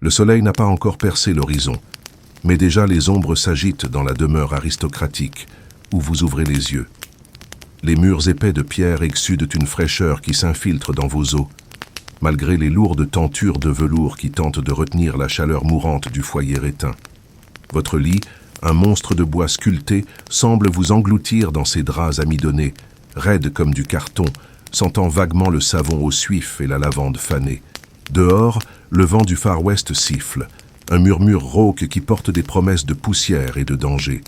Le soleil n'a pas encore percé l'horizon, mais déjà les ombres s'agitent dans la demeure aristocratique, où vous ouvrez les yeux. Les murs épais de pierre exsudent une fraîcheur qui s'infiltre dans vos os, malgré les lourdes tentures de velours qui tentent de retenir la chaleur mourante du foyer éteint. Votre lit, un monstre de bois sculpté, semble vous engloutir dans ses draps amidonnés, raides comme du carton, sentant vaguement le savon au suif et la lavande fanée. Dehors, le vent du Far West siffle, un murmure rauque qui porte des promesses de poussière et de danger.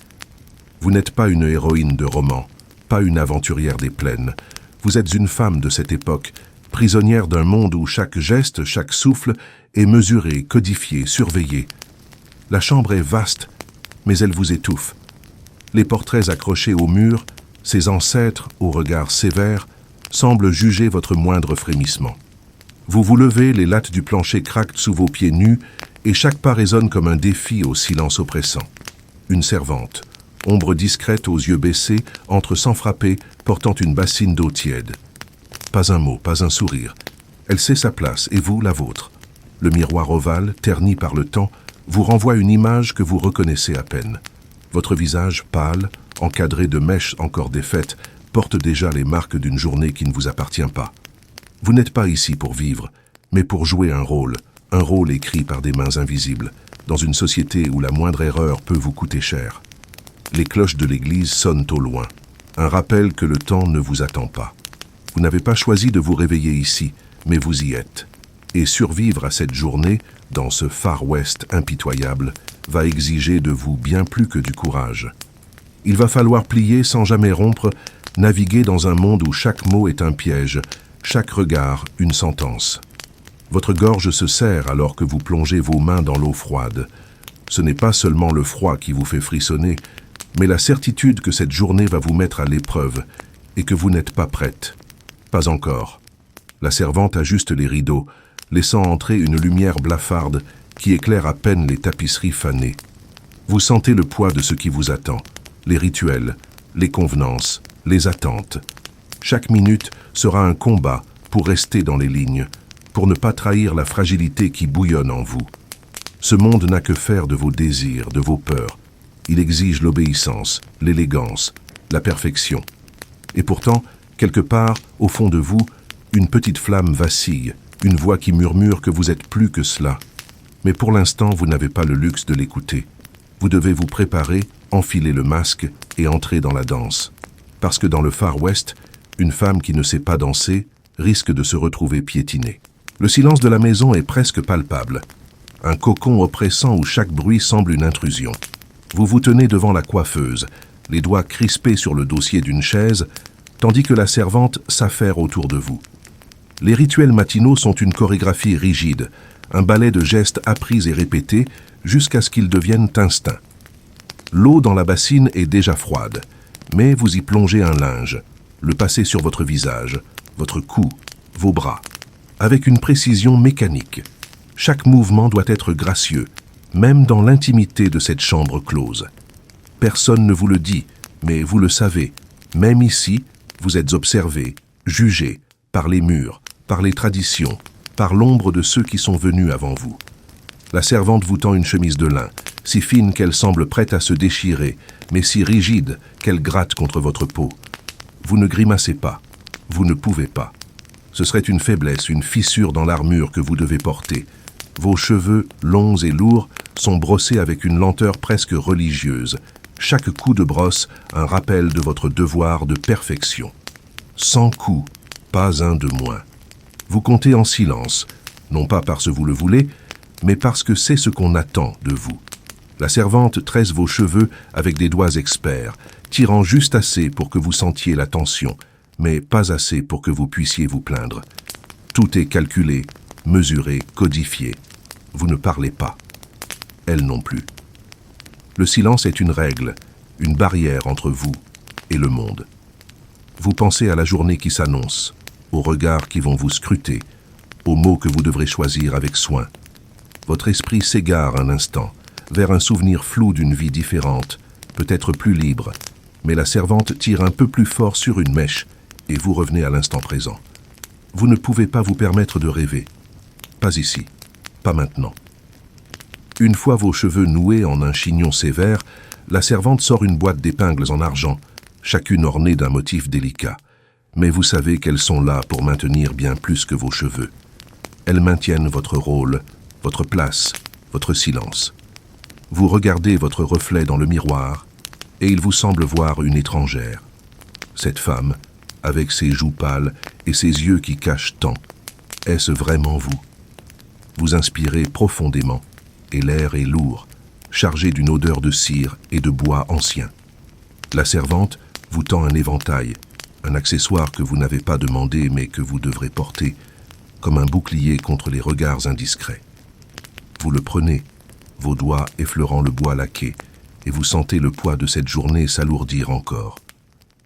Vous n'êtes pas une héroïne de roman, pas une aventurière des plaines. Vous êtes une femme de cette époque, prisonnière d'un monde où chaque geste, chaque souffle est mesuré, codifié, surveillé. La chambre est vaste, mais elle vous étouffe. Les portraits accrochés au mur, ces ancêtres, au regard sévère, semblent juger votre moindre frémissement. Vous vous levez, les lattes du plancher craquent sous vos pieds nus, et chaque pas résonne comme un défi au silence oppressant. Une servante, ombre discrète aux yeux baissés, entre sans frapper, portant une bassine d'eau tiède. Pas un mot, pas un sourire. Elle sait sa place, et vous, la vôtre. Le miroir ovale, terni par le temps, vous renvoie une image que vous reconnaissez à peine. Votre visage pâle, encadré de mèches encore défaites, porte déjà les marques d'une journée qui ne vous appartient pas. Vous n'êtes pas ici pour vivre, mais pour jouer un rôle écrit par des mains invisibles, dans une société où la moindre erreur peut vous coûter cher. Les cloches de l'église sonnent au loin, un rappel que le temps ne vous attend pas. Vous n'avez pas choisi de vous réveiller ici, mais vous y êtes. Et survivre à cette journée, dans ce Far West impitoyable, va exiger de vous bien plus que du courage. Il va falloir plier sans jamais rompre, naviguer dans un monde où chaque mot est un piège, chaque regard une sentence. Votre gorge se serre alors que vous plongez vos mains dans l'eau froide. Ce n'est pas seulement le froid qui vous fait frissonner, mais la certitude que cette journée va vous mettre à l'épreuve et que vous n'êtes pas prête. Pas encore. La servante ajuste les rideaux, laissant entrer une lumière blafarde qui éclaire à peine les tapisseries fanées. Vous sentez le poids de ce qui vous attend, les rituels, les convenances, les attentes. Chaque minute sera un combat pour rester dans les lignes, pour ne pas trahir la fragilité qui bouillonne en vous. Ce monde n'a que faire de vos désirs, de vos peurs. Il exige l'obéissance, l'élégance, la perfection. Et pourtant, quelque part, au fond de vous, une petite flamme vacille, une voix qui murmure que vous êtes plus que cela. Mais pour l'instant, vous n'avez pas le luxe de l'écouter. Vous devez vous préparer, enfiler le masque et entrer dans la danse. Parce que dans le Far West, une femme qui ne sait pas danser risque de se retrouver piétinée. Le silence de la maison est presque palpable. Un cocon oppressant où chaque bruit semble une intrusion. Vous vous tenez devant la coiffeuse, les doigts crispés sur le dossier d'une chaise, tandis que la servante s'affaire autour de vous. Les rituels matinaux sont une chorégraphie rigide, un ballet de gestes appris et répétés jusqu'à ce qu'ils deviennent instincts. L'eau dans la bassine est déjà froide, mais vous y plongez un linge, le passez sur votre visage, votre cou, vos bras, avec une précision mécanique. Chaque mouvement doit être gracieux, même dans l'intimité de cette chambre close. Personne ne vous le dit, mais vous le savez. Même ici, vous êtes observé, jugé, par les murs, par les traditions, par l'ombre de ceux qui sont venus avant vous. La servante vous tend une chemise de lin, si fine qu'elle semble prête à se déchirer, mais si rigide qu'elle gratte contre votre peau. Vous ne grimacez pas, vous ne pouvez pas. Ce serait une faiblesse, une fissure dans l'armure que vous devez porter. Vos cheveux, longs et lourds, sont brossés avec une lenteur presque religieuse. Chaque coup de brosse, un rappel de votre devoir de perfection. 100 coups, pas un de moins. Vous comptez en silence, non pas parce que vous le voulez, mais parce que c'est ce qu'on attend de vous. La servante tresse vos cheveux avec des doigts experts, tirant juste assez pour que vous sentiez la tension, mais pas assez pour que vous puissiez vous plaindre. Tout est calculé, mesuré, codifié. Vous ne parlez pas. Elle non plus. Le silence est une règle, une barrière entre vous et le monde. Vous pensez à la journée qui s'annonce, aux regards qui vont vous scruter, aux mots que vous devrez choisir avec soin. Votre esprit s'égare un instant, vers un souvenir flou d'une vie différente, peut-être plus libre, mais la servante tire un peu plus fort sur une mèche et vous revenez à l'instant présent. Vous ne pouvez pas vous permettre de rêver. Pas ici, pas maintenant. Une fois vos cheveux noués en un chignon sévère, la servante sort une boîte d'épingles en argent, chacune ornée d'un motif délicat. Mais vous savez qu'elles sont là pour maintenir bien plus que vos cheveux. Elles maintiennent votre rôle, votre place, votre silence. Vous regardez votre reflet dans le miroir, et il vous semble voir une étrangère. Cette femme, avec ses joues pâles et ses yeux qui cachent tant, est-ce vraiment vous? Vous inspirez profondément, et l'air est lourd, chargé d'une odeur de cire et de bois ancien. La servante vous tend un éventail, un accessoire que vous n'avez pas demandé mais que vous devrez porter, comme un bouclier contre les regards indiscrets. Vous le prenez, vos doigts effleurant le bois laqué, et vous sentez le poids de cette journée s'alourdir encore.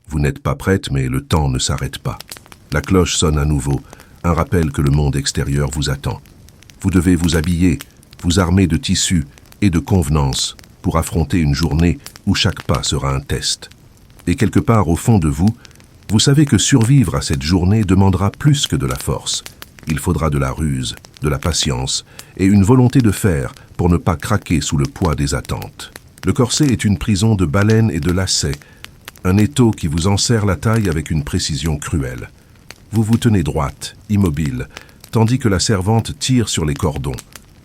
Vous n'êtes pas prête, mais le temps ne s'arrête pas. La cloche sonne à nouveau, un rappel que le monde extérieur vous attend. Vous devez vous habiller, vous armer de tissus et de convenances pour affronter une journée où chaque pas sera un test. Et quelque part au fond de vous, vous savez que survivre à cette journée demandera plus que de la force. Il faudra de la ruse, de la patience et une volonté de faire pour ne pas craquer sous le poids des attentes. Le corset est une prison de baleines et de lacets, un étau qui vous enserre la taille avec une précision cruelle. Vous vous tenez droite, immobile, tandis que la servante tire sur les cordons,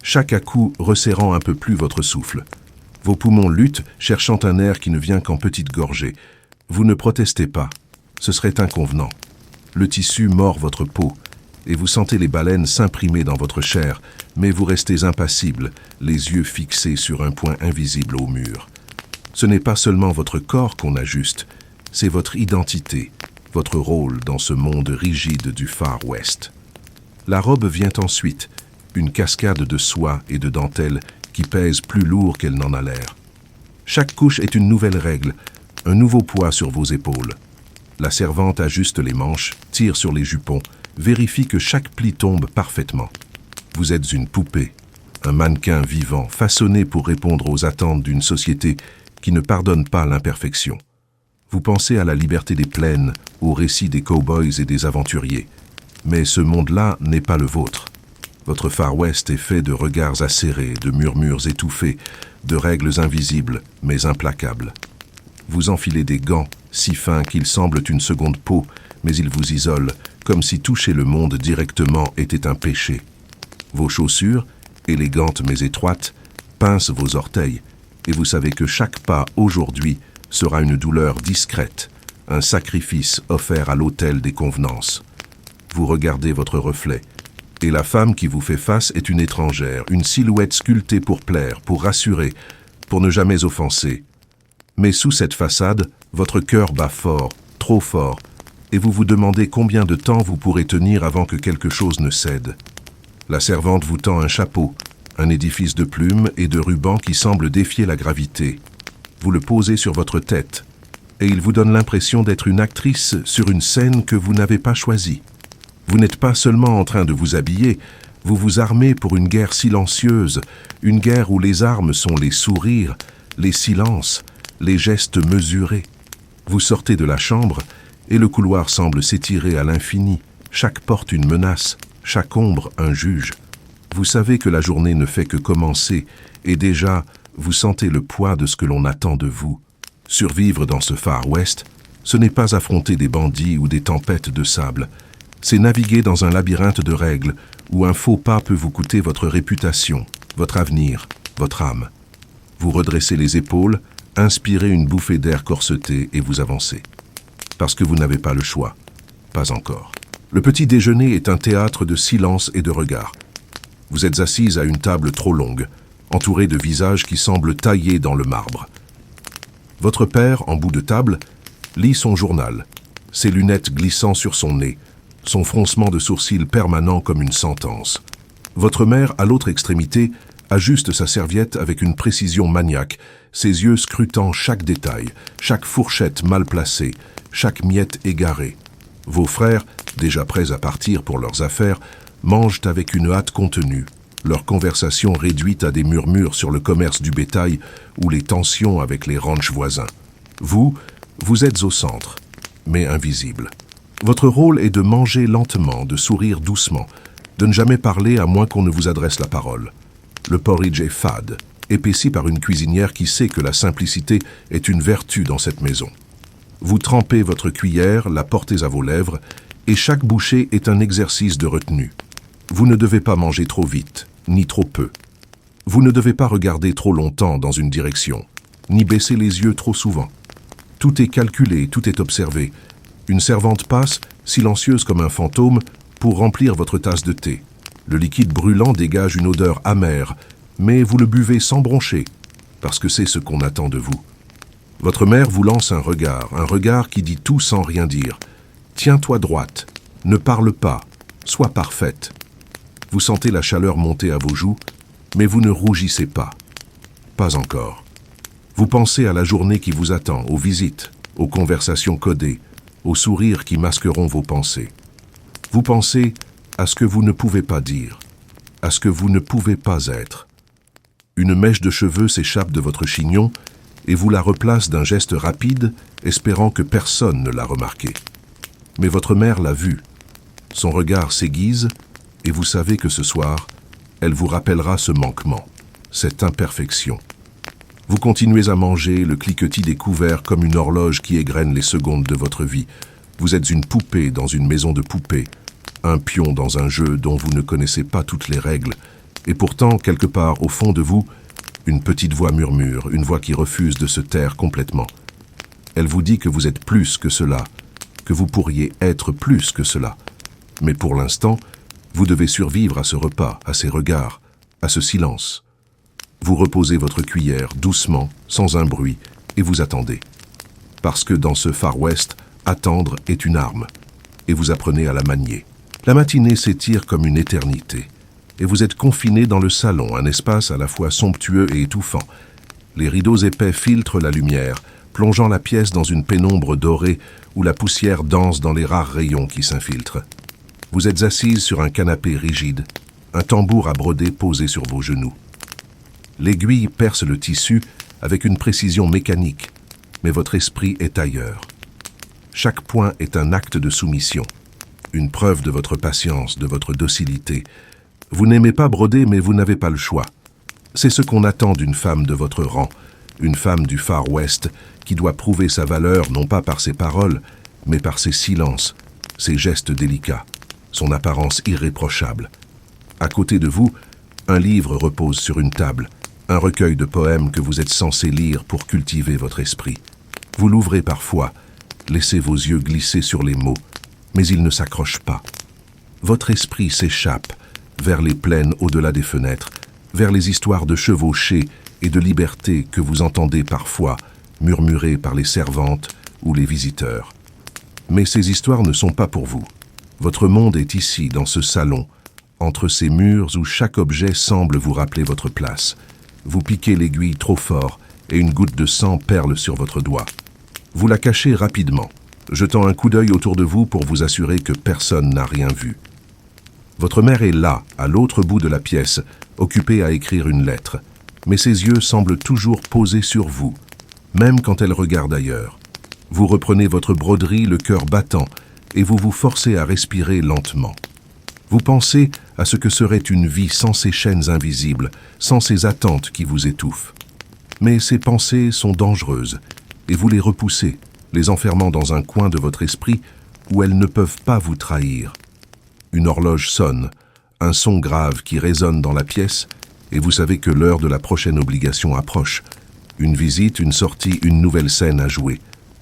chaque à-coup resserrant un peu plus votre souffle. Vos poumons luttent, cherchant un air qui ne vient qu'en petites gorgées. Vous ne protestez pas, ce serait inconvenant. Le tissu mord votre peau, et vous sentez les baleines s'imprimer dans votre chair, mais vous restez impassible, les yeux fixés sur un point invisible au mur. Ce n'est pas seulement votre corps qu'on ajuste, c'est votre identité, votre rôle dans ce monde rigide du Far West. La robe vient ensuite, une cascade de soie et de dentelle qui pèse plus lourd qu'elle n'en a l'air. Chaque couche est une nouvelle règle, un nouveau poids sur vos épaules. La servante ajuste les manches, tire sur les jupons, vérifie que chaque pli tombe parfaitement. Vous êtes une poupée, un mannequin vivant, façonné pour répondre aux attentes d'une société qui ne pardonne pas l'imperfection. Vous pensez à la liberté des plaines, au récit des cow-boys et des aventuriers. Mais ce monde-là n'est pas le vôtre. Votre Far West est fait de regards acérés, de murmures étouffés, de règles invisibles mais implacables. Vous enfilez des gants, si fins qu'ils semblent une seconde peau, mais ils vous isolent, comme si toucher le monde directement était un péché. Vos chaussures, élégantes mais étroites, pincent vos orteils, et vous savez que chaque pas aujourd'hui sera une douleur discrète, un sacrifice offert à l'autel des convenances. Vous regardez votre reflet, et la femme qui vous fait face est une étrangère, une silhouette sculptée pour plaire, pour rassurer, pour ne jamais offenser. Mais sous cette façade, votre cœur bat fort, trop fort, et vous vous demandez combien de temps vous pourrez tenir avant que quelque chose ne cède. La servante vous tend un chapeau, un édifice de plumes et de rubans qui semble défier la gravité. Vous le posez sur votre tête, et il vous donne l'impression d'être une actrice sur une scène que vous n'avez pas choisie. Vous n'êtes pas seulement en train de vous habiller, vous vous armez pour une guerre silencieuse, une guerre où les armes sont les sourires, les silences, les gestes mesurés. Vous sortez de la chambre, et le couloir semble s'étirer à l'infini, chaque porte une menace, chaque ombre un juge. Vous savez que la journée ne fait que commencer, et déjà, vous sentez le poids de ce que l'on attend de vous. Survivre dans ce Far West, ce n'est pas affronter des bandits ou des tempêtes de sable, c'est naviguer dans un labyrinthe de règles où un faux pas peut vous coûter votre réputation, votre avenir, votre âme. Vous redressez les épaules, inspirez une bouffée d'air corseté et vous avancez. Parce que vous n'avez pas le choix. Pas encore. Le petit déjeuner est un théâtre de silence et de regards. Vous êtes assise à une table trop longue, entourée de visages qui semblent taillés dans le marbre. Votre père, en bout de table, lit son journal, ses lunettes glissant sur son nez, son froncement de sourcils permanent comme une sentence. Votre mère, à l'autre extrémité, ajuste sa serviette avec une précision maniaque, ses yeux scrutant chaque détail, chaque fourchette mal placée, chaque miette égarée. Vos frères, déjà prêts à partir pour leurs affaires, mangent avec une hâte contenue, leur conversation réduite à des murmures sur le commerce du bétail ou les tensions avec les ranchs voisins. Vous êtes au centre, mais invisible. Votre rôle est de manger lentement, de sourire doucement, de ne jamais parler à moins qu'on ne vous adresse la parole. Le porridge est fade, épaissi par une cuisinière qui sait que la simplicité est une vertu dans cette maison. Vous trempez votre cuillère, la portez à vos lèvres, et chaque bouchée est un exercice de retenue. Vous ne devez pas manger trop vite, ni trop peu. Vous ne devez pas regarder trop longtemps dans une direction, ni baisser les yeux trop souvent. Tout est calculé, tout est observé. Une servante passe, silencieuse comme un fantôme, pour remplir votre tasse de thé. Le liquide brûlant dégage une odeur amère, mais vous le buvez sans broncher, parce que c'est ce qu'on attend de vous. Votre mère vous lance un regard qui dit tout sans rien dire. Tiens-toi droite, ne parle pas, sois parfaite. Vous sentez la chaleur monter à vos joues, mais vous ne rougissez pas. Pas encore. Vous pensez à la journée qui vous attend, aux visites, aux conversations codées, aux sourires qui masqueront vos pensées. Vous pensez à ce que vous ne pouvez pas dire, à ce que vous ne pouvez pas être. Une mèche de cheveux s'échappe de votre chignon et vous la replace d'un geste rapide, espérant que personne ne l'a remarqué. Mais votre mère l'a vu. Son regard s'aiguise et vous savez que ce soir, elle vous rappellera ce manquement, cette imperfection. Vous continuez à manger, le cliquetis des couverts comme une horloge qui égrène les secondes de votre vie. Vous êtes une poupée dans une maison de poupées, un pion dans un jeu dont vous ne connaissez pas toutes les règles, et pourtant, quelque part au fond de vous, une petite voix murmure, une voix qui refuse de se taire complètement. Elle vous dit que vous êtes plus que cela, que vous pourriez être plus que cela. Mais pour l'instant, vous devez survivre à ce repas, à ces regards, à ce silence. Vous reposez votre cuillère doucement, sans un bruit, et vous attendez. Parce que dans ce Far West, attendre est une arme, et vous apprenez à la manier. La matinée s'étire comme une éternité, et vous êtes confiné dans le salon, un espace à la fois somptueux et étouffant. Les rideaux épais filtrent la lumière, plongeant la pièce dans une pénombre dorée où la poussière danse dans les rares rayons qui s'infiltrent. Vous êtes assise sur un canapé rigide, un tambour à broder posé sur vos genoux. L'aiguille perce le tissu avec une précision mécanique, mais votre esprit est ailleurs. Chaque point est un acte de soumission, une preuve de votre patience, de votre docilité. Vous n'aimez pas broder, mais vous n'avez pas le choix. C'est ce qu'on attend d'une femme de votre rang, une femme du Far West qui doit prouver sa valeur non pas par ses paroles, mais par ses silences, ses gestes délicats, son apparence irréprochable. À côté de vous, un livre repose sur une table, un recueil de poèmes que vous êtes censé lire pour cultiver votre esprit. Vous l'ouvrez parfois, laissez vos yeux glisser sur les mots, mais ils ne s'accrochent pas. Votre esprit s'échappe vers les plaines au-delà des fenêtres, vers les histoires de chevauchée et de liberté que vous entendez parfois murmurées par les servantes ou les visiteurs. Mais ces histoires ne sont pas pour vous. Votre monde est ici, dans ce salon, entre ces murs où chaque objet semble vous rappeler votre place. Vous piquez l'aiguille trop fort et une goutte de sang perle sur votre doigt. Vous la cachez rapidement, jetant un coup d'œil autour de vous pour vous assurer que personne n'a rien vu. Votre mère est là, à l'autre bout de la pièce, occupée à écrire une lettre, mais ses yeux semblent toujours posés sur vous, même quand elle regarde ailleurs. Vous reprenez votre broderie, le cœur battant, et vous vous forcez à respirer lentement. Vous pensez à ce que serait une vie sans ces chaînes invisibles, sans ces attentes qui vous étouffent. Mais ces pensées sont dangereuses, et vous les repoussez, les enfermant dans un coin de votre esprit où elles ne peuvent pas vous trahir. Une horloge sonne, un son grave qui résonne dans la pièce, et vous savez que l'heure de la prochaine obligation approche. Une visite, une sortie, une nouvelle scène à jouer.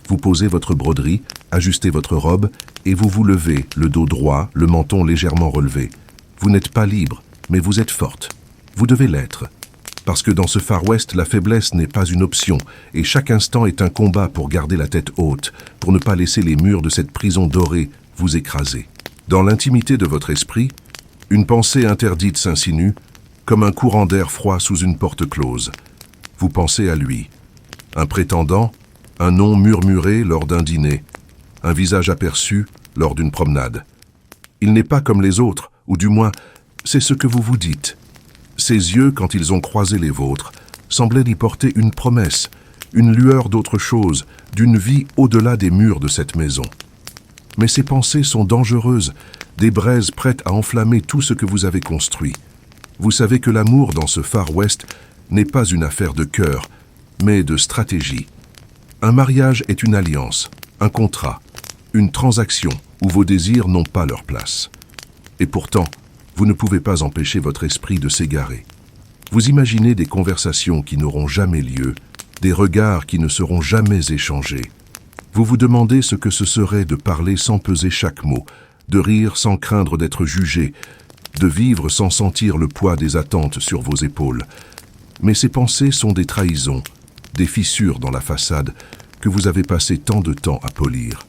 Vous posez votre broderie, ajustez votre robe, et vous vous levez, le dos droit, le menton légèrement relevé. Vous n'êtes pas libre, mais vous êtes forte. Vous devez l'être. Parce que dans ce Far West, la faiblesse n'est pas une option, et chaque instant est un combat pour garder la tête haute, pour ne pas laisser les murs de cette prison dorée vous écraser. Dans l'intimité de votre esprit, une pensée interdite s'insinue, comme un courant d'air froid sous une porte close. Vous pensez à lui. Un prétendant, un nom murmuré lors d'un dîner, un visage aperçu lors d'une promenade. Il n'est pas comme les autres, ou du moins, c'est ce que vous vous dites. Ses yeux, quand ils ont croisé les vôtres, semblaient y porter une promesse, une lueur d'autre chose, d'une vie au-delà des murs de cette maison. Mais ces pensées sont dangereuses, des braises prêtes à enflammer tout ce que vous avez construit. Vous savez que l'amour dans ce Far West n'est pas une affaire de cœur, mais de stratégie. Un mariage est une alliance, un contrat, une transaction où vos désirs n'ont pas leur place. Et pourtant, vous ne pouvez pas empêcher votre esprit de s'égarer. Vous imaginez des conversations qui n'auront jamais lieu, des regards qui ne seront jamais échangés. Vous vous demandez ce que ce serait de parler sans peser chaque mot, de rire sans craindre d'être jugé, de vivre sans sentir le poids des attentes sur vos épaules. Mais ces pensées sont des trahisons, des fissures dans la façade que vous avez passé tant de temps à polir.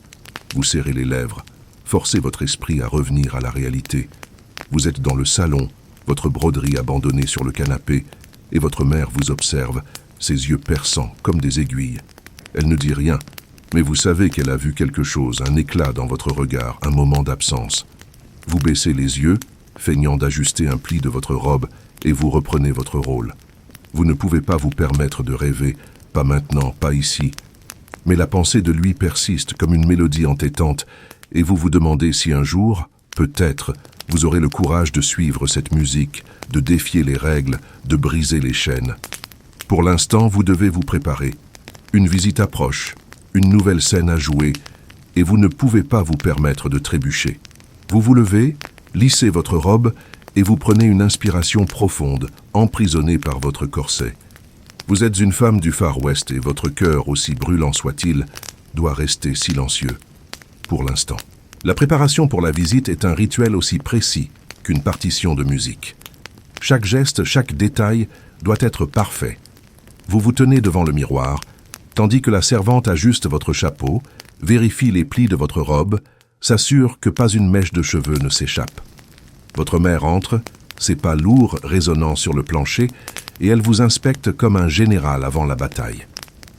Vous serrez les lèvres, forcez votre esprit à revenir à la réalité. Vous êtes dans le salon, votre broderie abandonnée sur le canapé, et votre mère vous observe, ses yeux perçants comme des aiguilles. Elle ne dit rien, mais vous savez qu'elle a vu quelque chose, un éclat dans votre regard, un moment d'absence. Vous baissez les yeux, feignant d'ajuster un pli de votre robe, et vous reprenez votre rôle. Vous ne pouvez pas vous permettre de rêver, pas maintenant, pas ici. Mais la pensée de lui persiste comme une mélodie entêtante, et vous vous demandez si un jour, peut-être, vous aurez le courage de suivre cette musique, de défier les règles, de briser les chaînes. Pour l'instant, vous devez vous préparer. Une visite approche, une nouvelle scène à jouer, et vous ne pouvez pas vous permettre de trébucher. Vous vous levez, lissez votre robe, et vous prenez une inspiration profonde, emprisonnée par votre corset. Vous êtes une femme du Far West et votre cœur, aussi brûlant soit-il, doit rester silencieux. Pour l'instant. La préparation pour la visite est un rituel aussi précis qu'une partition de musique. Chaque geste, chaque détail doit être parfait. Vous vous tenez devant le miroir, tandis que la servante ajuste votre chapeau, vérifie les plis de votre robe, s'assure que pas une mèche de cheveux ne s'échappe. Votre mère entre, ses pas lourds résonnant sur le plancher, et elle vous inspecte comme un général avant la bataille.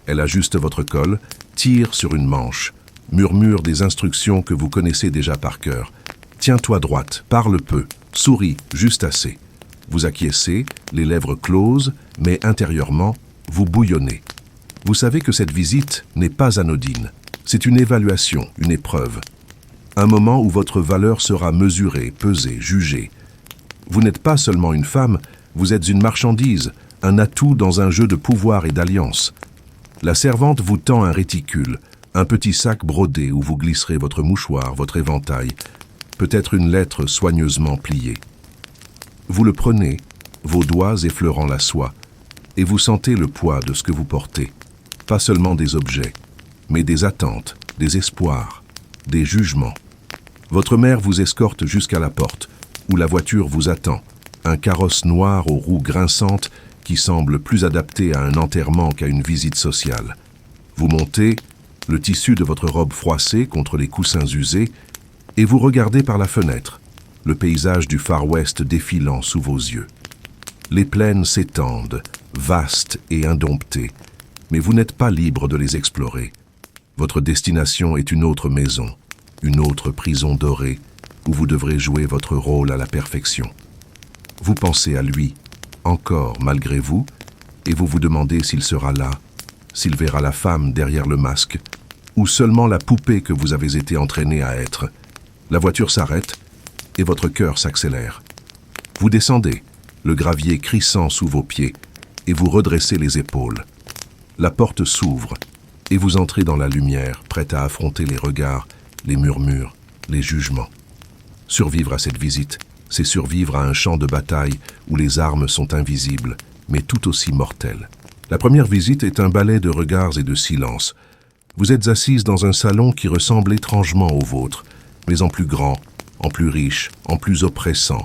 Elle ajuste votre col, tire sur une manche, murmure des instructions que vous connaissez déjà par cœur. Tiens-toi droite, parle peu, souris juste assez. Vous acquiescez, les lèvres closes, mais intérieurement, vous bouillonnez. Vous savez que cette visite n'est pas anodine. C'est une évaluation, une épreuve. Un moment où votre valeur sera mesurée, pesée, jugée. Vous n'êtes pas seulement une femme, vous êtes une marchandise, un atout dans un jeu de pouvoir et d'alliance. La servante vous tend un réticule, un petit sac brodé où vous glisserez votre mouchoir, votre éventail, peut-être une lettre soigneusement pliée. Vous le prenez, vos doigts effleurant la soie, et vous sentez le poids de ce que vous portez. Pas seulement des objets, mais des attentes, des espoirs, des jugements. Votre mère vous escorte jusqu'à la porte, où la voiture vous attend, un carrosse noir aux roues grinçantes qui semble plus adapté à un enterrement qu'à une visite sociale. Vous montez, le tissu de votre robe froissée contre les coussins usés, et vous regardez par la fenêtre, le paysage du Far West défilant sous vos yeux. Les plaines s'étendent, vastes et indomptées, mais vous n'êtes pas libre de les explorer. Votre destination est une autre maison, une autre prison dorée, où vous devrez jouer votre rôle à la perfection. Vous pensez à lui, encore malgré vous, et vous vous demandez s'il sera là, s'il verra la femme derrière le masque, ou seulement la poupée que vous avez été entraîné à être. La voiture s'arrête, et votre cœur s'accélère. Vous descendez, le gravier crissant sous vos pieds, et vous redressez les épaules. La porte s'ouvre, et vous entrez dans la lumière, prête à affronter les regards, les murmures, les jugements. Survivre à cette visite, c'est survivre à un champ de bataille où les armes sont invisibles, mais tout aussi mortelles. La première visite est un ballet de regards et de silence. Vous êtes assise dans un salon qui ressemble étrangement au vôtre, mais en plus grand, en plus riche, en plus oppressant.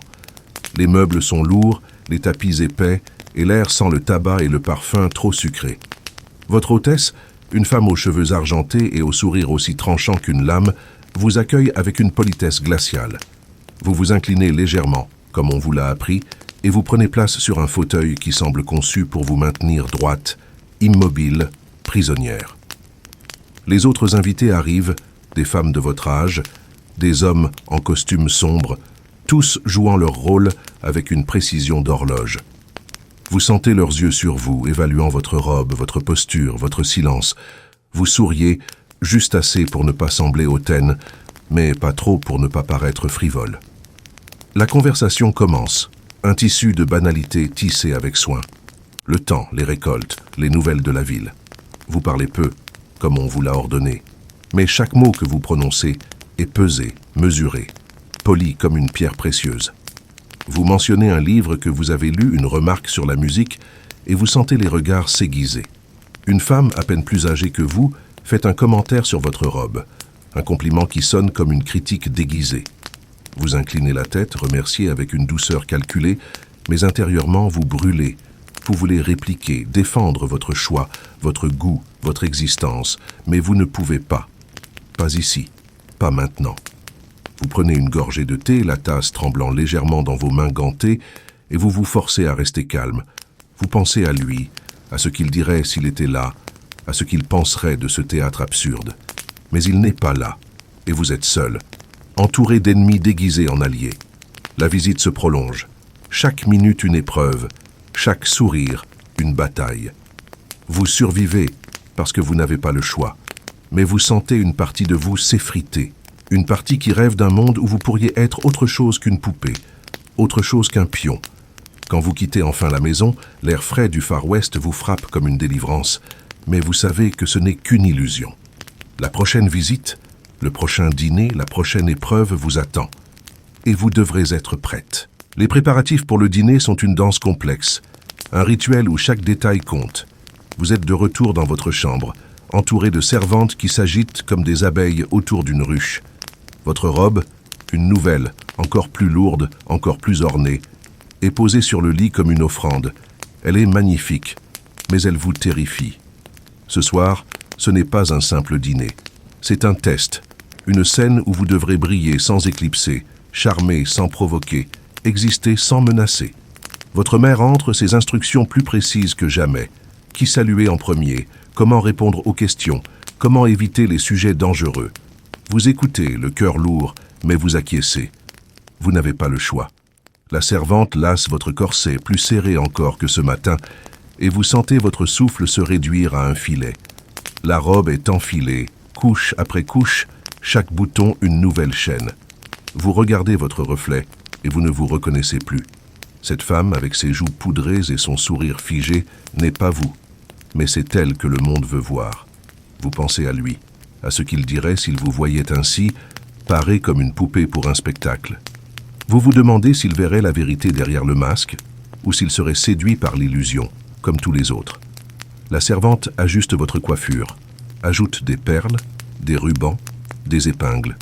Les meubles sont lourds, les tapis épais, et l'air sent le tabac et le parfum trop sucrés. Votre hôtesse, une femme aux cheveux argentés et au sourire aussi tranchant qu'une lame, vous accueille avec une politesse glaciale. Vous vous inclinez légèrement, comme on vous l'a appris, et vous prenez place sur un fauteuil qui semble conçu pour vous maintenir droite, immobile, prisonnière. Les autres invités arrivent, des femmes de votre âge, des hommes en costume sombre, tous jouant leur rôle avec une précision d'horloge. Vous sentez leurs yeux sur vous, évaluant votre robe, votre posture, votre silence. Vous souriez, juste assez pour ne pas sembler hautaine, mais pas trop pour ne pas paraître frivole. La conversation commence. Un tissu de banalité tissé avec soin. Le temps, les récoltes, les nouvelles de la ville. Vous parlez peu, comme on vous l'a ordonné. Mais chaque mot que vous prononcez est pesé, mesuré, poli comme une pierre précieuse. Vous mentionnez un livre que vous avez lu, une remarque sur la musique, et vous sentez les regards s'aiguiser. Une femme à peine plus âgée que vous fait un commentaire sur votre robe, un compliment qui sonne comme une critique déguisée. Vous inclinez la tête, remerciez avec une douceur calculée, mais intérieurement vous brûlez. Vous voulez répliquer, défendre votre choix, votre goût, votre existence, mais vous ne pouvez pas. Pas ici, pas maintenant. Vous prenez une gorgée de thé, la tasse tremblant légèrement dans vos mains gantées, et vous vous forcez à rester calme. Vous pensez à lui, à ce qu'il dirait s'il était là, à ce qu'il penserait de ce théâtre absurde. Mais il n'est pas là, et vous êtes seul, entouré d'ennemis déguisés en alliés. La visite se prolonge. Chaque minute une épreuve, chaque sourire une bataille. Vous survivez parce que vous n'avez pas le choix, mais vous sentez une partie de vous s'effriter, une partie qui rêve d'un monde où vous pourriez être autre chose qu'une poupée, autre chose qu'un pion. Quand vous quittez enfin la maison, l'air frais du Far West vous frappe comme une délivrance, mais vous savez que ce n'est qu'une illusion. La prochaine visite, le prochain dîner, la prochaine épreuve vous attend. Et vous devrez être prête. Les préparatifs pour le dîner sont une danse complexe, un rituel où chaque détail compte. Vous êtes de retour dans votre chambre, entouré de servantes qui s'agitent comme des abeilles autour d'une ruche. Votre robe, une nouvelle, encore plus lourde, encore plus ornée, est posée sur le lit comme une offrande. Elle est magnifique, mais elle vous terrifie. Ce soir, ce n'est pas un simple dîner. C'est un test, une scène où vous devrez briller sans éclipser, charmer sans provoquer, exister sans menacer. Votre mère entre ses instructions plus précises que jamais. Qui saluer en premier, comment répondre aux questions, comment éviter les sujets dangereux. Vous écoutez, le cœur lourd, mais vous acquiescez. Vous n'avez pas le choix. La servante lasse votre corset plus serré encore que ce matin, et vous sentez votre souffle se réduire à un filet. La robe est enfilée, couche après couche, chaque bouton une nouvelle chaîne. Vous regardez votre reflet, et vous ne vous reconnaissez plus. Cette femme, avec ses joues poudrées et son sourire figé, n'est pas vous, mais c'est elle que le monde veut voir. Vous pensez à lui, à ce qu'il dirait s'il vous voyait ainsi, paré comme une poupée pour un spectacle. Vous vous demandez s'il verrait la vérité derrière le masque, ou s'il serait séduit par l'illusion, comme tous les autres. La servante ajuste votre coiffure, ajoute des perles, des rubans, des épingles.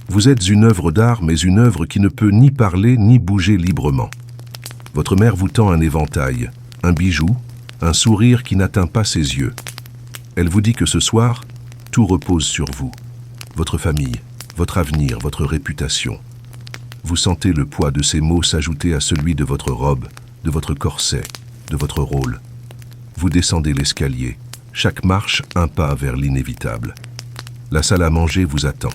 Vous êtes une œuvre d'art, mais une œuvre qui ne peut ni parler ni bouger librement. Votre mère vous tend un éventail, un bijou, un sourire qui n'atteint pas ses yeux. Elle vous dit que ce soir, tout repose sur vous, votre famille, votre avenir, votre réputation. Vous sentez le poids de ces mots s'ajouter à celui de votre robe, de votre corset, de votre rôle. Vous descendez l'escalier, chaque marche un pas vers l'inévitable. La salle à manger vous attend,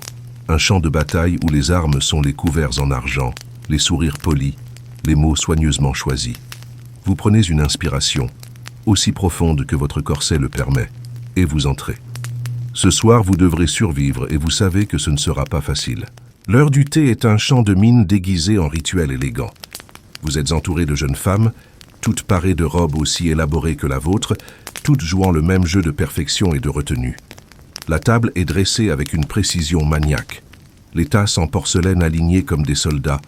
un champ de bataille où les armes sont les couverts en argent, les sourires polis, les mots soigneusement choisis. Vous prenez une inspiration, aussi profonde que votre corset le permet, et vous entrez. Ce soir, vous devrez survivre et vous savez que ce ne sera pas facile. L'heure du thé est un chant de mine déguisé en rituel élégant. Vous êtes entouré de jeunes femmes, toutes parées de robes aussi élaborées que la vôtre, toutes jouant le même jeu de perfection et de retenue. La table est dressée avec une précision maniaque. Les tasses en porcelaine alignées comme des soldats,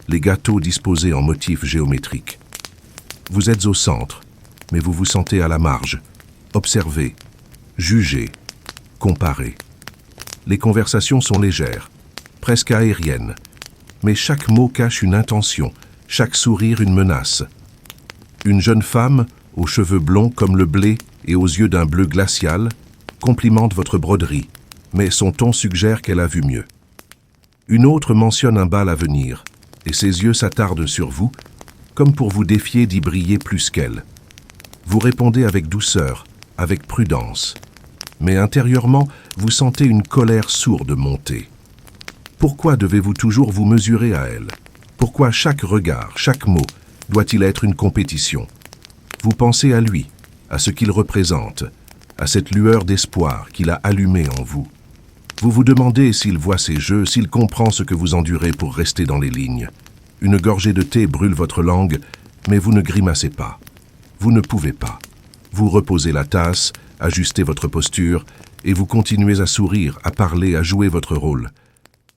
les gâteaux disposés en motifs géométriques. Vous êtes au centre, mais vous vous sentez à la marge, observé, jugé, comparé. Les conversations sont légères, presque aériennes, mais chaque mot cache une intention, chaque sourire une menace. Une jeune femme, aux cheveux blonds comme le blé et aux yeux d'un bleu glacial, complimente votre broderie, mais son ton suggère qu'elle a vu mieux. Une autre mentionne un bal à venir, et ses yeux s'attardent sur vous, comme pour vous défier d'y briller plus qu'elle. Vous répondez avec douceur, avec prudence, mais intérieurement, vous sentez une colère sourde monter. Pourquoi devez-vous toujours vous mesurer à elle? Pourquoi chaque regard, chaque mot, doit-il être une compétition? Vous pensez à lui, à ce qu'il représente, à cette lueur d'espoir qu'il a allumée en vous. Vous vous demandez s'il voit ces jeux, s'il comprend ce que vous endurez pour rester dans les lignes. Une gorgée de thé brûle votre langue, mais vous ne grimacez pas. Vous ne pouvez pas. Vous reposez la tasse, ajustez votre posture, et vous continuez à sourire, à parler, à jouer votre rôle.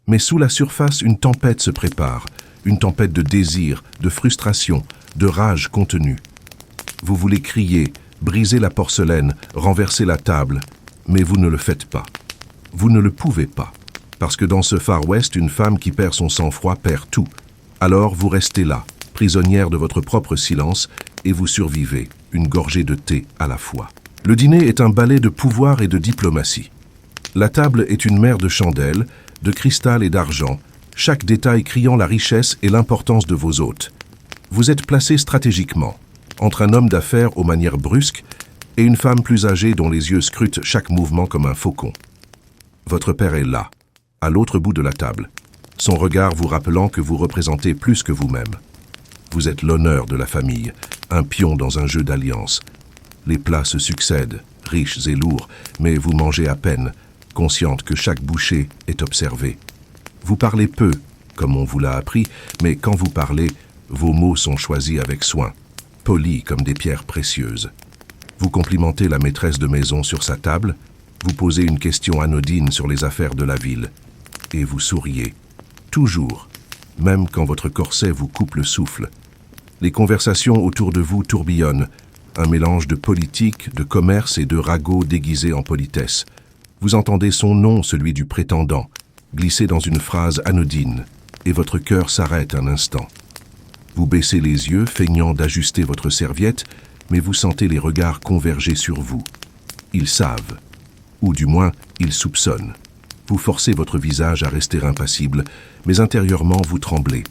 Mais sous la surface, une tempête se prépare, une tempête de désir, de frustration, de rage contenue. Vous voulez crier, briser la porcelaine, renverser la table, mais vous ne le faites pas. Vous ne le pouvez pas, parce que dans ce Far West, une femme qui perd son sang-froid perd tout. Alors vous restez là, prisonnière de votre propre silence, et vous survivez, une gorgée de thé à la fois. Le dîner est un ballet de pouvoir et de diplomatie. La table est une mer de chandelles, de cristal et d'argent, chaque détail criant la richesse et l'importance de vos hôtes. Vous êtes placé stratégiquement, entre un homme d'affaires aux manières brusques et une femme plus âgée dont les yeux scrutent chaque mouvement comme un faucon. Votre père est là, à l'autre bout de la table, son regard vous rappelant que vous représentez plus que vous-même. Vous êtes l'honneur de la famille, un pion dans un jeu d'alliance. Les plats se succèdent, riches et lourds, mais vous mangez à peine, consciente que chaque bouchée est observée. Vous parlez peu, comme on vous l'a appris, mais quand vous parlez, vos mots sont choisis avec soin, polis comme des pierres précieuses. Vous complimentez la maîtresse de maison sur sa table, vous posez une question anodine sur les affaires de la ville, et vous souriez, toujours, même quand votre corset vous coupe le souffle. Les conversations autour de vous tourbillonnent, un mélange de politique, de commerce et de ragots déguisés en politesse. Vous entendez son nom, celui du prétendant, glisser dans une phrase anodine, et votre cœur s'arrête un instant. Vous baissez les yeux, feignant d'ajuster votre serviette, mais vous sentez les regards converger sur vous. Ils savent, ou du moins, ils soupçonnent. Vous forcez votre visage à rester impassible, mais intérieurement vous tremblez.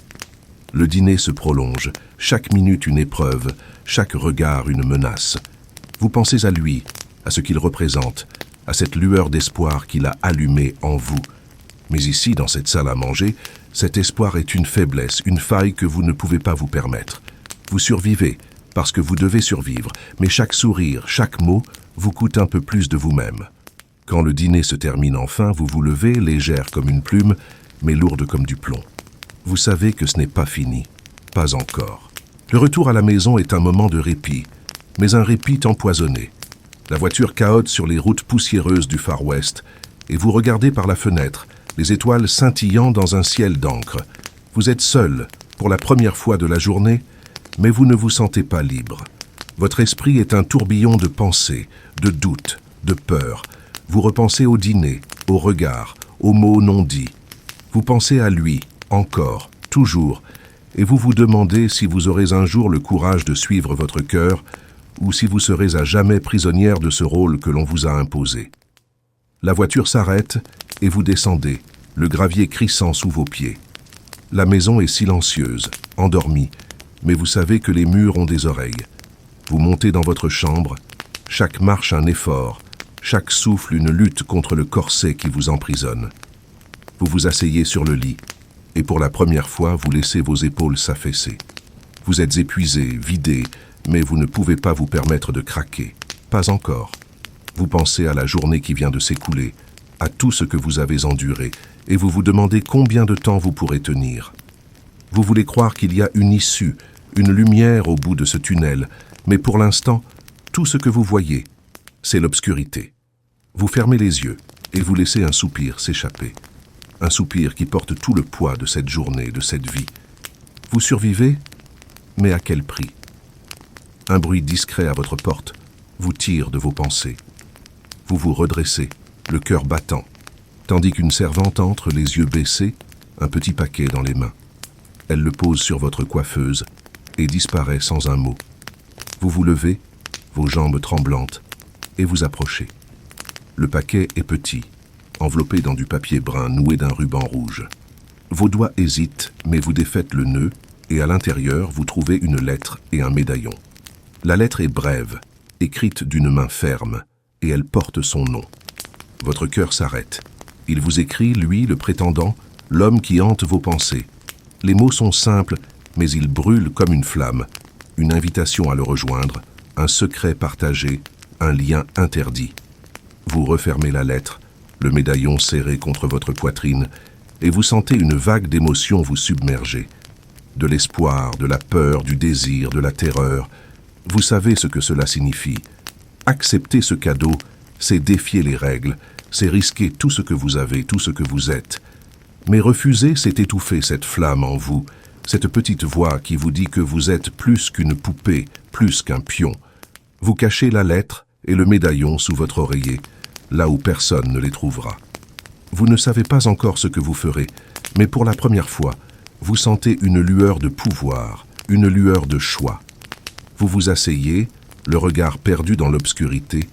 Le dîner se prolonge, chaque minute une épreuve, chaque regard une menace. Vous pensez à lui, à ce qu'il représente, à cette lueur d'espoir qu'il a allumée en vous. Mais ici, dans cette salle à manger, cet espoir est une faiblesse, une faille que vous ne pouvez pas vous permettre. Vous survivez, parce que vous devez survivre, mais chaque sourire, chaque mot, vous coûte un peu plus de vous-même. Quand le dîner se termine enfin, vous vous levez, légère comme une plume, mais lourde comme du plomb. Vous savez que ce n'est pas fini, pas encore. Le retour à la maison est un moment de répit, mais un répit empoisonné. La voiture cahote sur les routes poussiéreuses du Far West, et vous regardez par la fenêtre, les étoiles scintillant dans un ciel d'encre. Vous êtes seul, pour la première fois de la journée, mais vous ne vous sentez pas libre. Votre esprit est un tourbillon de pensées, de doutes, de peurs. Vous repensez au dîner, aux regards, aux mots non dits. Vous pensez à lui, encore, toujours, et vous vous demandez si vous aurez un jour le courage de suivre votre cœur ou si vous serez à jamais prisonnière de ce rôle que l'on vous a imposé. La voiture s'arrête et vous descendez, le gravier crissant sous vos pieds. La maison est silencieuse, endormie, mais vous savez que les murs ont des oreilles. Vous montez dans votre chambre, chaque marche un effort, chaque souffle une lutte contre le corset qui vous emprisonne. Vous vous asseyez sur le lit, et pour la première fois, vous laissez vos épaules s'affaisser. Vous êtes épuisé, vidé, mais vous ne pouvez pas vous permettre de craquer. Pas encore. Vous pensez à la journée qui vient de s'écouler, à tout ce que vous avez enduré, et vous vous demandez combien de temps vous pourrez tenir. Vous voulez croire qu'il y a une issue, une lumière au bout de ce tunnel, mais pour l'instant, tout ce que vous voyez, c'est l'obscurité. Vous fermez les yeux et vous laissez un soupir s'échapper. Un soupir qui porte tout le poids de cette journée, de cette vie. Vous survivez, mais à quel prix? Un bruit discret à votre porte vous tire de vos pensées. Vous vous redressez, le cœur battant, tandis qu'une servante entre, les yeux baissés, un petit paquet dans les mains. Elle le pose sur votre coiffeuse et disparaît sans un mot. Vous vous levez, vos jambes tremblantes, et vous approchez. Le paquet est petit, enveloppé dans du papier brun noué d'un ruban rouge. Vos doigts hésitent, mais vous défaites le nœud, et à l'intérieur, vous trouvez une lettre et un médaillon. La lettre est brève, écrite d'une main ferme, et elle porte son nom. Votre cœur s'arrête. Il vous écrit, lui, le prétendant, l'homme qui hante vos pensées. Les mots sont simples, mais ils brûlent comme une flamme. Une invitation à le rejoindre, un secret partagé, un lien interdit. Vous refermez la lettre, le médaillon serré contre votre poitrine, et vous sentez une vague d'émotion vous submerger. de l'espoir, de la peur, du désir, de la terreur. Vous savez ce que cela signifie. Accepter ce cadeau, c'est défier les règles, c'est risquer tout ce que vous avez, tout ce que vous êtes. Mais refuser, c'est étouffer cette flamme en vous, cette petite voix qui vous dit que vous êtes plus qu'une poupée, plus qu'un pion. Vous cachez la lettre et le médaillon sous votre oreiller, là où personne ne les trouvera. Vous ne savez pas encore ce que vous ferez, mais pour la première fois, vous sentez une lueur de pouvoir, une lueur de choix. Vous vous asseyez, le regard perdu dans l'obscurité,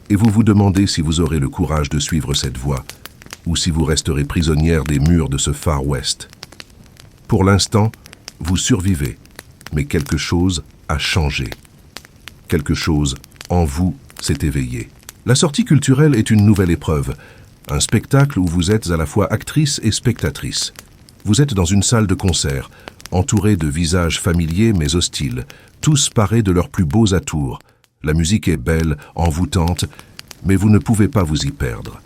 et vous vous demandez si vous aurez le courage de suivre cette voie, ou si vous resterez prisonnière des murs de ce Far West. Pour l'instant, vous survivez, mais quelque chose a changé. Quelque chose en vous s'est éveillé. La sortie culturelle est une nouvelle épreuve, un spectacle où vous êtes à la fois actrice et spectatrice. Vous êtes dans une salle de concert, entourée de visages familiers mais hostiles, tous parés de leurs plus beaux atours. La musique est belle, envoûtante, mais vous ne pouvez pas vous y perdre.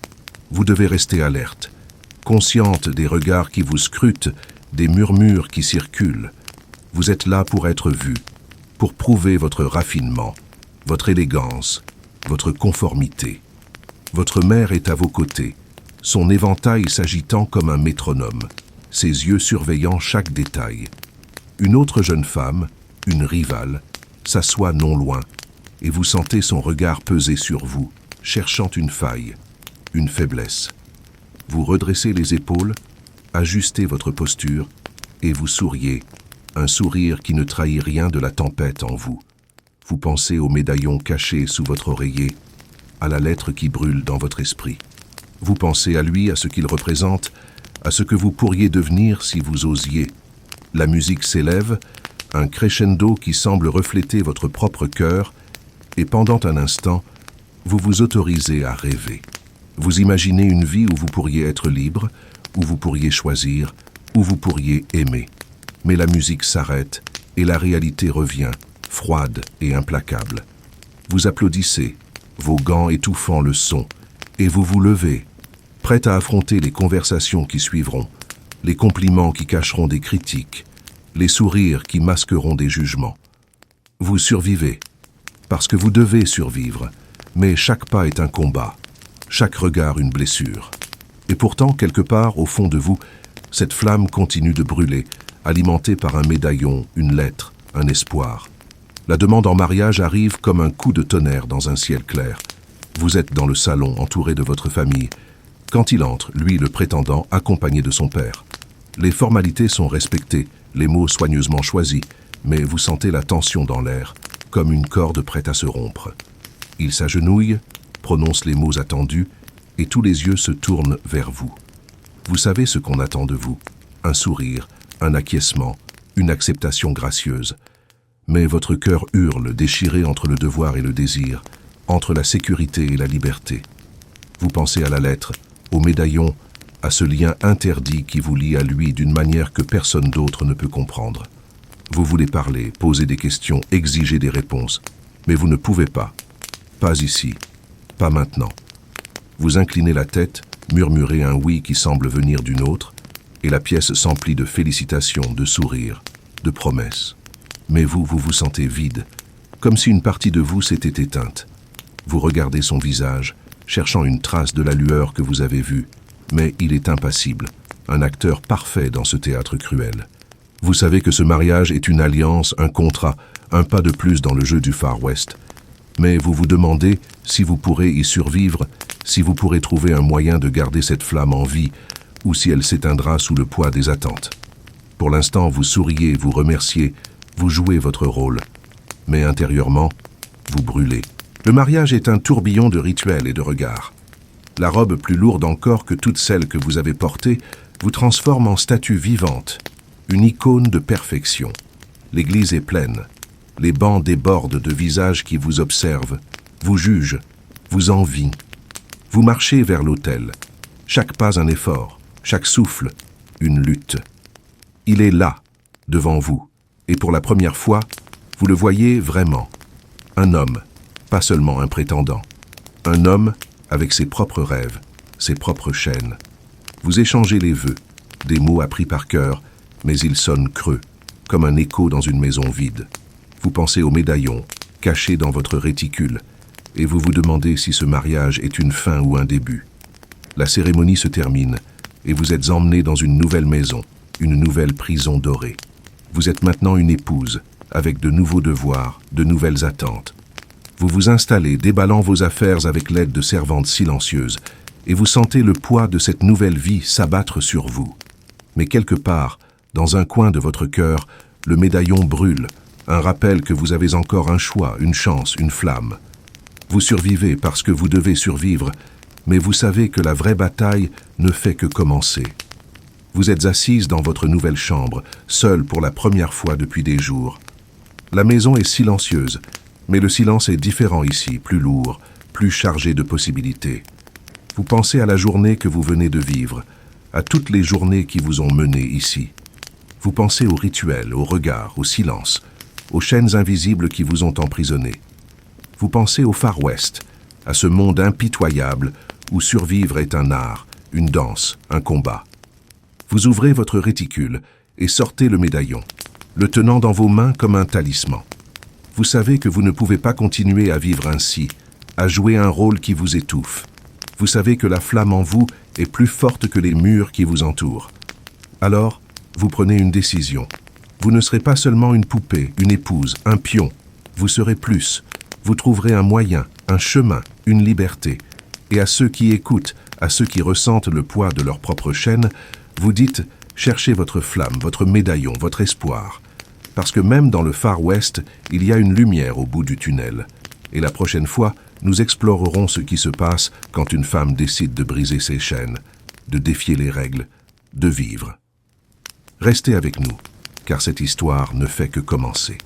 Vous devez rester alerte, consciente des regards qui vous scrutent, des murmures qui circulent. Vous êtes là pour être vu, pour prouver votre raffinement, votre élégance, votre conformité. Votre mère est à vos côtés, son éventail s'agitant comme un métronome, ses yeux surveillant chaque détail. Une autre jeune femme, une rivale, s'assoit non loin, et vous sentez son regard peser sur vous, cherchant une faille, une faiblesse. Vous redressez les épaules, ajustez votre posture, et vous souriez, un sourire qui ne trahit rien de la tempête en vous. Vous pensez au médaillon caché sous votre oreiller, à la lettre qui brûle dans votre esprit. Vous pensez à lui, à ce qu'il représente, à ce que vous pourriez devenir si vous osiez. La musique s'élève, un crescendo qui semble refléter votre propre cœur, et pendant un instant, vous vous autorisez à rêver. Vous imaginez une vie où vous pourriez être libre, où vous pourriez choisir, où vous pourriez aimer. Mais la musique s'arrête et la réalité revient, froide et implacable. Vous applaudissez, vos gants étouffant le son, et vous vous levez, prête à affronter les conversations qui suivront, les compliments qui cacheront des critiques, les sourires qui masqueront des jugements. Vous survivez, parce que vous devez survivre, mais chaque pas est un combat, chaque regard une blessure. Et pourtant, quelque part, au fond de vous, cette flamme continue de brûler, alimentée par un médaillon, une lettre, un espoir. La demande en mariage arrive comme un coup de tonnerre dans un ciel clair. Vous êtes dans le salon, entouré de votre famille. Quand il entre, lui le prétendant, accompagné de son père. Les formalités sont respectées, les mots soigneusement choisis, mais vous sentez la tension dans l'air, comme une corde prête à se rompre. Il s'agenouille, prononce les mots attendus, et tous les yeux se tournent vers vous. Vous savez ce qu'on attend de vous, un sourire, un acquiescement, une acceptation gracieuse. Mais votre cœur hurle, déchiré entre le devoir et le désir, entre la sécurité et la liberté. Vous pensez à la lettre, au médaillon, à ce lien interdit qui vous lie à lui d'une manière que personne d'autre ne peut comprendre. Vous voulez parler, poser des questions, exiger des réponses, mais vous ne pouvez pas. Pas ici, pas maintenant. Vous inclinez la tête, murmurez un oui qui semble venir d'une autre, et la pièce s'emplit de félicitations, de sourires, de promesses. Mais vous vous sentez vide, comme si une partie de vous s'était éteinte. Vous regardez son visage, cherchant une trace de la lueur que vous avez vue, mais il est impassible, un acteur parfait dans ce théâtre cruel. Vous savez que ce mariage est une alliance, un contrat, un pas de plus dans le jeu du Far West. Mais vous vous demandez si vous pourrez y survivre, si vous pourrez trouver un moyen de garder cette flamme en vie, ou si elle s'éteindra sous le poids des attentes. Pour l'instant, vous souriez, vous remerciez, vous jouez votre rôle. Mais intérieurement, vous brûlez. Le mariage est un tourbillon de rituels et de regards. La robe plus lourde encore que toutes celles que vous avez portées vous transforme en statue vivante, une icône de perfection. L'église est pleine. Les bancs débordent de visages qui vous observent, vous jugent, vous envient. Vous marchez vers l'autel. Chaque pas un effort, chaque souffle, une lutte. Il est là, devant vous, et pour la première fois, vous le voyez vraiment. Un homme, pas seulement un prétendant. Un homme avec ses propres rêves, ses propres chaînes. Vous échangez les vœux, des mots appris par cœur, mais ils sonnent creux, comme un écho dans une maison vide. Vous pensez au médaillon, caché dans votre réticule, et vous vous demandez si ce mariage est une fin ou un début. La cérémonie se termine, et vous êtes emmené dans une nouvelle maison, une nouvelle prison dorée. Vous êtes maintenant une épouse, avec de nouveaux devoirs, de nouvelles attentes. Vous vous installez, déballant vos affaires avec l'aide de servantes silencieuses, et vous sentez le poids de cette nouvelle vie s'abattre sur vous. Mais quelque part, dans un coin de votre cœur, le médaillon brûle, un rappel que vous avez encore un choix, une chance, une flamme. Vous survivez parce que vous devez survivre, mais vous savez que la vraie bataille ne fait que commencer. Vous êtes assise dans votre nouvelle chambre, seule pour la première fois depuis des jours. La maison est silencieuse, mais le silence est différent ici, plus lourd, plus chargé de possibilités. Vous pensez à la journée que vous venez de vivre, à toutes les journées qui vous ont mené ici. Vous pensez aux rituels, aux regards, au silence, aux chaînes invisibles qui vous ont emprisonné. Vous pensez au Far West, à ce monde impitoyable où survivre est un art, une danse, un combat. Vous ouvrez votre réticule et sortez le médaillon, le tenant dans vos mains comme un talisman. Vous savez que vous ne pouvez pas continuer à vivre ainsi, à jouer un rôle qui vous étouffe. Vous savez que la flamme en vous est plus forte que les murs qui vous entourent. Alors, vous prenez une décision. Vous ne serez pas seulement une poupée, une épouse, un pion. Vous serez plus. Vous trouverez un moyen, un chemin, une liberté. Et à ceux qui écoutent, à ceux qui ressentent le poids de leur propre chaîne, vous dites « cherchez votre flamme, votre médaillon, votre espoir ». Parce que même dans le Far West, il y a une lumière au bout du tunnel. Et la prochaine fois, nous explorerons ce qui se passe quand une femme décide de briser ses chaînes, de défier les règles, de vivre. Restez avec nous, car cette histoire ne fait que commencer.